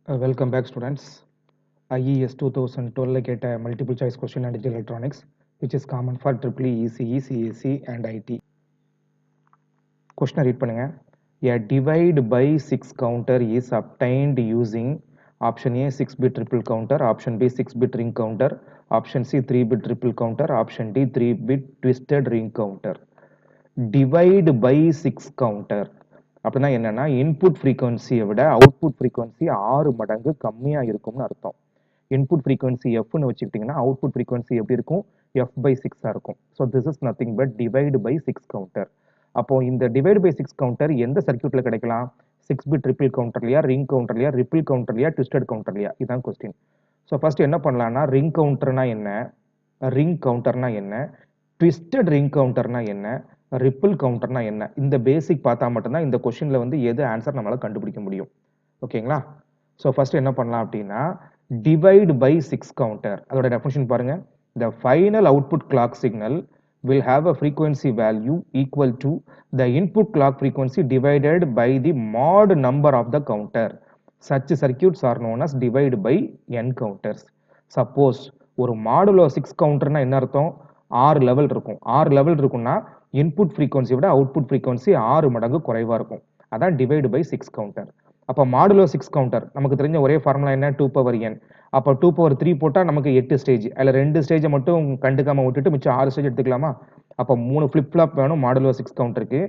Welcome back, students. IES 2012 get a multiple choice question on digital electronics, which is common for EEE, ECE, CAC, and IT. Question read பண்ணுங்க. A divide by 6 counter is obtained using option A 6-bit triple counter, option B 6-bit ring counter, option C 3-bit triple counter, option D 3-bit twisted ring counter. Divide by 6 counter அப்படின்னா என்னன்னா input ஃப்ரீக்வன்சியை விட output frequency 6 மடங்கு கம்மியா இருக்கும்னு அர்த்தம். Input frequency எஃப்னு வச்சுக்கிட்டீங்கன்னா அவுட்புட் ஃப்ரீக்வன்சி எப்படி இருக்கும்? எஃப் பை 6 இருக்கும். So this is nothing but divide by 6 counter. அப்போ இந்த டிவைடு பை 6 கவுண்டர் எந்த சர்க்கியூட்ல கிடைக்கலாம்? 6-bit ட்ரிபிள் கவுண்டர்லையா, ரிங் கவுண்டர்லையா, ரிப்பிள் கவுண்டர்லையா, ட்விஸ்டட் கவுண்டர்லையா? இதான் கொஸ்டின். ஸோ ஃபர்ஸ்ட் என்ன பண்ணலாம்னா ரிங் கவுண்டர்னா என்ன, ரிங் கவுண்டர்னா என்ன, ட்விஸ்டட் ரிங் கவுண்டர்னா என்ன, ரிப்பிள் கவுண்டர்னா என்ன, இந்த பேசிக் பார்த்தா மட்டும்தான் இந்த கொஸ்டின்ல வந்து எது ஆன்சர் நம்மளால கண்டுபிடிக்க முடியும். ஓகேங்களா? ஸோ ஃபர்ஸ்ட் என்ன பண்ணலாம் அப்படின்னா டிவைட் பை 6 கவுண்டர், அதோட டெஃபினிஷன் பாருங்க. The final output clock signal will have a frequency value equal to the input clock frequency divided by the mod number of the counter. Such circuits are known as divide by n counters. Suppose ஒரு modulo 6 கவுண்டர்னா என்ன அர்த்தம்? 6 level இருக்கும். 6 level இருக்கும்னா input frequency விட output frequency 6 மடங்கு குறைவா இருக்கும். அதான் டிவைடு பை 6 கவுண்டர். அப்போ மாடுலோ 6 கவுண்டர் நமக்கு தெரிஞ்ச ஒரே ஃபார்முலா என்ன? 2 பவர் n. அப்போ 2 பவர் 3 போட்டால் நமக்கு 8 ஸ்டேஜ். அதில் 2 ஸ்டேஜை மட்டும் கண்டுக்காம விட்டுட்டு மிச்சம் 6 ஸ்டேஜ் எடுத்துக்கலாமா? அப்போ 3 ஃபிளிப் ஃப்ளாப் வேணும் மாடுலோ 6 கவுண்டருக்கு.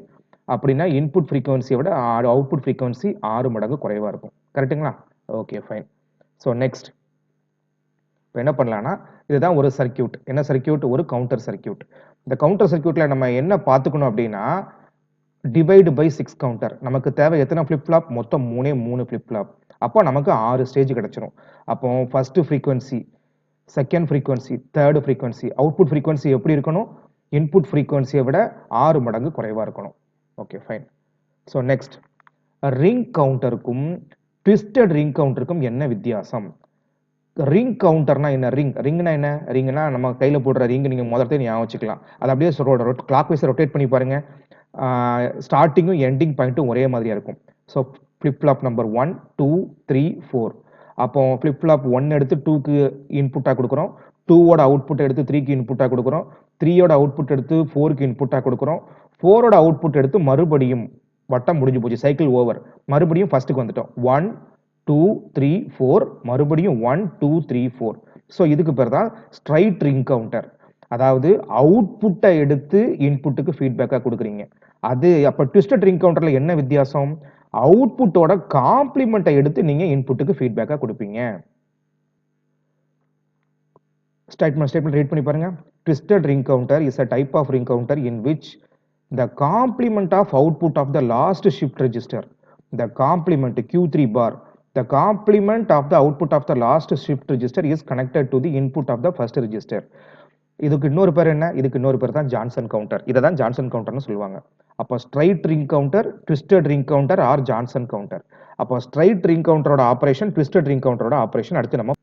அப்படின்னா இன்புட் ஃப்ரீக்வன்சியை விட அவுட்புட் ஃப்ரீக்வன்சி 6 மடங்கு குறைவா இருக்கும். கரெக்டுங்களா? Okay fine. ஸோ நெக்ஸ்ட் இப்போ என்ன பண்ணலாம்னா இதுதான் ஒரு சர்க்கியூட். என்ன சர்க்கியூட்? ஒரு கவுண்டர் சர்க்கியூட். இந்த கவுண்டர் சர்க்கியூட்ல நம்ம என்ன பார்த்துக்கணும் அப்படின்னா டிவைடு பை 6 கவுண்டர். நமக்கு தேவை எத்தனை ஃபிளிப் ஃப்ளாப்? மொத்தம் 3 ஃபிளிப் ஃப்ளாப். அப்போ நமக்கு 6 ஸ்டேஜ் கிடைச்சிரும். அப்போ first frequency, second frequency, third frequency, output frequency எப்படி இருக்கணும்? இன்புட் ஃப்ரீக்வன்சியை விட 6 மடங்கு குறைவா இருக்கணும். Okay fine. So next ring கவுண்டருக்கும் ட்விஸ்டட் ரிங் கவுண்டருக்கும் என்ன வித்தியாசம்? ரிங் கவுண்டர்னா என்ன? ரிங்னா என்ன? ரிங்னா நம்ம கையில போடுற ரிங். நீங்க முதல்ல ஞாபகம் வச்சுக்கலாம். அது அப்படியே கிளாக் வைஸ் ரொட்டேட் பண்ணி பாருங்க. ஸ்டார்டிங்கும் எண்டிங் பாயிண்ட்டும் ஒரே மாதிரியா இருக்கும். So flip flop number 1, 2, 3, 4. அப்போ ஃபிளிப் ஃப்ளாப் 1 எடுத்து 2க்கு இன்புட்டாக கொடுக்குறோம், 2ஓட அவுட்புட் எடுத்து 3க்கு இன்புட்டாக கொடுக்குறோம், 3ஓட அவுட்புட் எடுத்து 4க்கு இன்புட்டாக கொடுக்குறோம், 4ஓட அவுட்புட் எடுத்து மறுபடியும் வட்டம் முடிஞ்சு போச்சு, சைக்கிள் ஓவர், மறுபடியும் ஃபர்ஸ்ட்டுக்கு வந்துட்டோம். 1, 2, 3, 4, மறுபடியும் 1, 2, 3, 4. ஸோ இதுக்கு பேர் தான் ஸ்ட்ரைட் ரிங் கவுண்டர். அதாவது அவுட்புட்டை எடுத்து இன்புட்டுக்கு ஃபீட்பேக்காக கொடுக்குறீங்க. அது அப்போ ட்விஸ்டட் ரிங் கவுண்டர்ல என்ன வித்தியாசம்? அவுட்புட்டோட காம்ப்ளிமெண்ட்டை எடுத்து நீங்க இன்புட்டுக்கு ஃபீட்பேக்காக கொடுப்பீங்க. ஸ்டேட்மெண்ட் ரீட் பண்ணி பாருங்க. Twisted ring counter is a type of ring counter in which the complement of output of the last shift register, the complement Q3 bar, the complement of the output of the last shift register is connected to the input of the first register. இதுக்கு இன்னொரு பேர் என்ன? இதுக்கு இன்னொரு பேர் தான் Johnson counter. இதை தான் ஜான்சன் கவுண்டர்னு சொல்லுவாங்க. அப்போ straight ring counter, twisted ring counter or Johnson counter. அப்போ ஸ்ட்ரைட் ரிங் கவுண்டரோட ஆபரேஷன், ட்விஸ்டட் ரிங் கவுண்டரோட ஆபரேஷன் அடுத்து நம்ம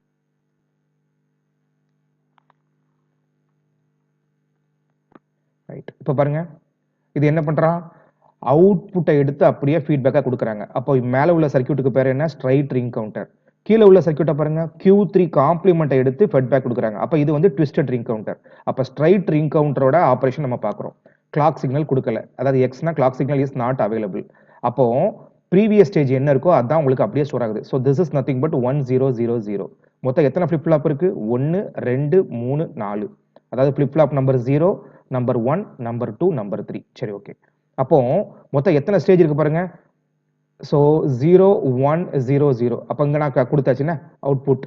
ரைட். இப்போ பாருங்க, இது என்ன பண்றான்? அவுட்புட்டை எடுத்து அப்படியே ஃபீட்பேக்காக கொடுக்குறாங்க. அப்போ மேலே உள்ள சர்க்கியூட்டுக்கு பேர் என்ன? Straight ring counter. கீழே உள்ள சர்க்கியூட்டை பாருங்க, Q3 காம்ப்ளிமெண்ட்டை எடுத்து ஃபீட்பேக் கொடுக்குறாங்க. அப்போ இது வந்து ட்விஸ்டட் ரிங் கவுண்டர். அப்போ ஸ்ட்ரைட் ரிங் கவுண்டரோட ஆபரேஷன் நம்ம பார்க்குறோம். கிளாக் சிக்னல் கொடுக்கல, அதாவது எக்ஸ்னா clock signal is not available. அப்போ ப்ரீவியஸ் ஸ்டேஜ் என்ன இருக்கோ அதான் உங்களுக்கு அப்படியே ஸ்டோர் ஆகுது. So this is nothing but 1 0 0 0. மொத்தம் எத்தனை ஃபிளிப் ஃப்ளாப் இருக்கு? 1 2 3 4. அதாவது flip flop number 0, number 1, number 2, number 3. சரி, ஓகே. அப்போ மொத்தம் எத்தனை ஸ்டேஜ் இருக்கு பாருங்க. ஸோ 0 1 0 0. அப்போ இங்கே நான் கொடுத்தாச்சுன்னா அவுட்புட்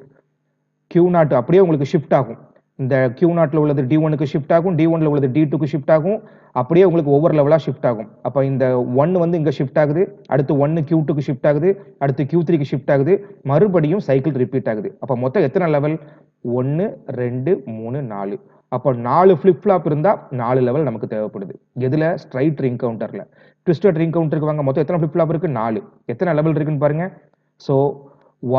Q0 அப்படியே உங்களுக்கு ஷிஃப்ட் ஆகும். இந்த Q0ல உள்ளது D1க்கு ஷிஃப்ட் ஆகும், D1ல உள்ளது D2க்கு ஷிஃப்ட் ஆகும். அப்படியே உங்களுக்கு ஒவ்வொரு லெவலாக ஷிஃப்ட் ஆகும். அப்போ இந்த 1 வந்து இங்கே ஷிஃப்ட் ஆகுது, அடுத்து 1 Q2க்கு ஷிஃப்ட் ஆகுது, அடுத்து Q3க்கு ஷிஃப்ட் ஆகுது, மறுபடியும் சைக்கிள் ரிப்பீட் ஆகுது. அப்போ மொத்தம் எத்தனை லெவல்? 1 2 3 4. அப்போ 4 ஃபிளிப் ஃப்ளாப் இருந்தால் 4 லெவல் நமக்கு தேவைப்படுது. எதுல? ஸ்ட்ரைட் ரிங் கவுண்டர்ல. ட்விஸ்டட் ரிங் கவுண்டருக்கு வாங்க, மொத்தம் எத்தனை ஃபிளிப் ஃப்ளாப் இருக்கு? 4. எத்தனை லெவல் இருக்குன்னு பாருங்க. ஸோ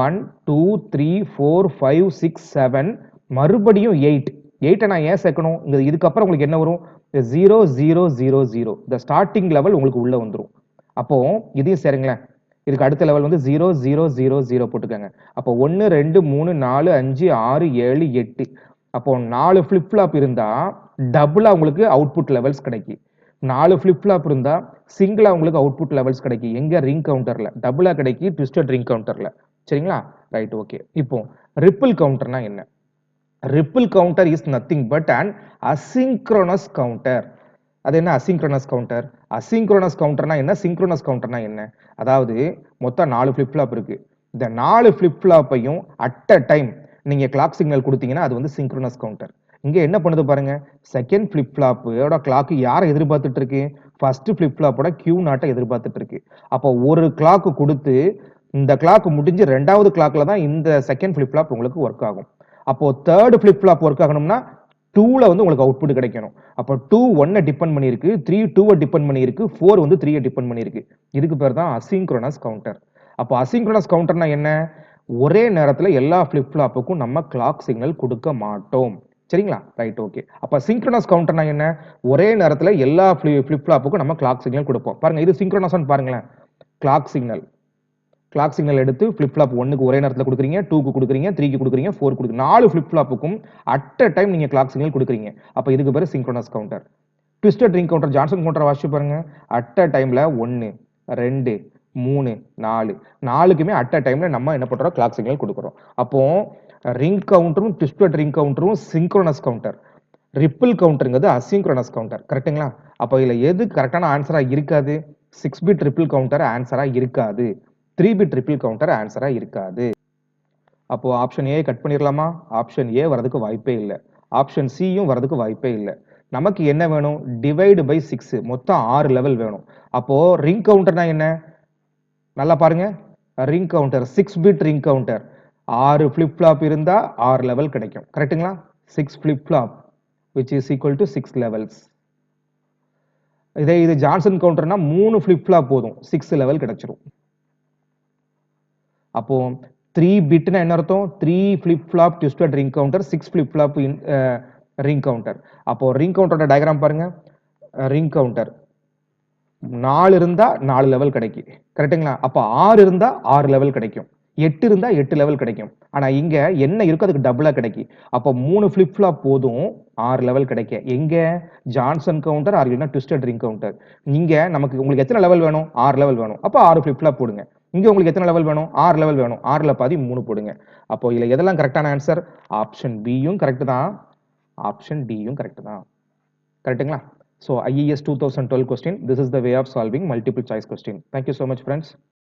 1 2 3 4 5 6 7, மறுபடியும் 8. 8 நான் ஏன் சேர்க்கணும்? இதுக்கப்புறம் உங்களுக்கு என்ன வரும்? 0 0 0 0. இந்த ஸ்டார்டிங் லெவல் உங்களுக்கு உள்ள வந்துடும். அப்போ இதையும் சேருங்களேன். இதுக்கு அடுத்த லெவல் வந்து 0 0 0 0 போட்டுக்கோங்க. அப்போ 1 2 3 4 5 6 7 8. அப்போ 4 ஃபிளிப் ஃப்ளாப் இருந்தா டபுளா உங்களுக்கு அவுட்புட் லெவல்ஸ் கிடைக்கும். 4 ஃபிளிப் ஃப்ளாப் இருந்தா சிங்கிளா உங்களுக்கு அவுட்புட் லெவல்ஸ் கிடைக்கும். எங்க ரிங் கவுண்டர்ல டபுளா கிடைக்கும் ட்விஸ்டட் ரிங் கவுண்டர்ல. சரிங்களா? Right, okay. இப்போ ரிப்பிள் கவுண்டர்னா என்ன? Ripple counter is nothing but an asynchronous counter. அது என்ன அசிங்க்ரோனஸ் கவுண்டர்? அசிங்க்ரோனஸ் கவுண்டர்னா என்ன, சிங்க்ரோனஸ் கவுண்டர்னா என்ன? அதாவது மொத்தம் 4 ஃபிளிப் ஃப்ளாப் இருக்கு. இந்த 4 ஃபிளிப் ஃப்ளாப்பையும் அட் அ டைம் நீங்க கிளாக் சிக்னல் கொடுத்தீங்கன்னா அது வந்து சிங்க்ரோனஸ் கவுண்டர். இங்க என்ன பண்ணுது பாருங்க, செகண்ட் ஃபிளிப் ஃப்ளாப்போட கிளாக் யாரை எதிர்பார்த்துட்டு இருக்கு? ஃபர்ஸ்ட் ஃபிளிப் ஃப்ளாப்போட Q நாட்டை எதிர்பார்த்துட்டு இருக்கு. அப்போ ஒரு கிளாக் கொடுத்து இந்த கிளாக் முடிஞ்சு ரெண்டாவது கிளாக்ல தான் இந்த செகண்ட் ஃபிளிப் ஃப்ளாப் உங்களுக்கு ஒர்க் ஆகும். அப்போ தேர்ட் ஃபிளிப் ஃப்ளாப் ஒர்க் ஆகணும்னா 2ல வந்து உங்களுக்கு அவுட்புட் கிடைக்கணும். அப்போ 2 1 டிபெண்ட் பண்ணியிருக்கு, 3 2 டிபெண்ட் பண்ணியிருக்கு, 4 வந்து 3 டிபெண்ட் பண்ணியிருக்கு. இதுக்கு பேர் தான் அசிங்க்ரோனஸ் கவுண்டர். அப்போ அசிங்க்ரோனஸ் கவுண்டர்னா என்ன? ஒரே நேரத்துல எல்லா ஃபிளிப் ஃப்ளாப்புக்கும் நம்ம கிளாக் சிக்னல் கொடுக்க மாட்டோம். சரிங்களா? Right, okay. அப்ப சிங்க்ரோனஸ் கவுண்டர்னா என்ன? ஒரே நேரத்துல எல்லா ஃபிளிப் ஃப்ளாப்புக்கும் நம்ம கிளாக் சிக்னல் கொடுப்போம். பாருங்க, இது சிங்க்ரோனஸ்னு பாருங்களேன். கிளாக் சிக்னல் எடுத்து ஃபிளிப் ஃப்ளாப் 1க்கு ஒரே நேரத்துல கொடுக்குறீங்க, 2க்கு கொடுக்குறீங்க, 3க்கு கொடுக்குறீங்க, 4க்கு கொடுக்குறீங்க. 4 ஃபிளிப் ஃப்ளாப்புக்கும் அட் அ டைம் நீங்க கிளாக் சிக்னல் கொடுக்குறீங்க. அப்ப இதுக்கு பேரு synchronous counter. Twisted ring counter, Johnson counter வாசிச்சு பாருங்க. அட் அ டைம்ல 1 2 3 4 4க்குமே அட் அ டைம்ல நம்ம என்ன பண்றோம்? கிளாக் சிக்னல் கொடுக்குறோம். அப்போ ரிங் கவுண்டரும் ட்விஸ்டட் ரிங் கவுண்டரும் சிங்க்ரோனஸ் கவுண்டர். ரிப்பிள் கவுண்டர்ங்கிறது அசிங்க்ரோனஸ் கவுண்டர். கரெக்ட்டுங்களா? அப்போ இதுல எது கரெக்டான ஆன்சரா இருக்காது? 6 பிட் ரிப்பிள் கவுண்டர் ஆன்சரா இருக்காது. 3 பிட் ரிப்பிள் கவுண்டர் ஆன்சரா இருக்காது. அப்போ ஆப்ஷன் ஏ கட் பண்ணிரலாமா? ஆப்ஷன் ஏ வரதுக்கு வாய்ப்பே இல்ல. ஆப்ஷன் சியும் வரதுக்கு வாய்ப்பே இல்ல. நமக்கு என்ன வேணும்? Divide by 6. மொத்தம் 6 லெவல் வேணும். அப்போ ரிங் கவுண்டர்னா என்ன? நல்லா பாருங்க. Ring counter 6 bit ring counter. 6 flip flop இருந்தா 6 லெவல் கிடைக்கும். கரெக்ட்டுங்களா? 6 flip flop which is equal to 6 levels. இது ஜான்சன் கவுண்டர்னா 3 ஃபிளிப் ஃப்ளாப் போதும், 6 லெவல் கிடைச்சிரும். அப்போ 3 பிட்னா என்ன அர்த்தம்? 3 flip flop twisted ring counter, 6 flip flop ring counter. அப்போ ரிங் கவுண்டரோட டயகிராம் பாருங்க. ரிங் கவுண்டர் 4 இருந்தா 4 லெவல் கிடைக்கும். கரெக்ட்டுங்களா? அப்ப 6 இருந்தா 6 லெவல் கிடைக்கும். 8 இருந்தா 8 லெவல் கிடைக்கும். ஆனா இங்க என்ன இருக்கோ அதுக்கு டபுளா கிடைக்கும். அப்ப 3 ஃபிளிப் ஃப்ளாப் போதும் 6 லெவல் கிடைக்க. எங்க? ஜான்சன் கவுண்டர் ஆர் இல்லனா ட்விஸ்டட் ரிங் கவுண்டர். இங்க நமக்கு உங்களுக்கு எத்தனை லெவல் வேணும்? 6 லெவல் வேணும். அப்ப 6 ஃபிளிப் ஃப்ளாப் போடுங்க. இங்க உங்களுக்கு எத்தனை லெவல் வேணும்? 6 லெவல் வேணும். 6ல பாதி 3 போடுங்க. அப்போ இதுல எதெல்லாம் கரெக்டான ஆன்சர்? ஆப்ஷன் பியும் கரெக்ட் தான். ஆப்ஷன் டியும் கரெக்ட் தான். கரெக்ட்டுங்களா? So IES 2012 question, this is the way of solving multiple choice question. Thank you so much, friends.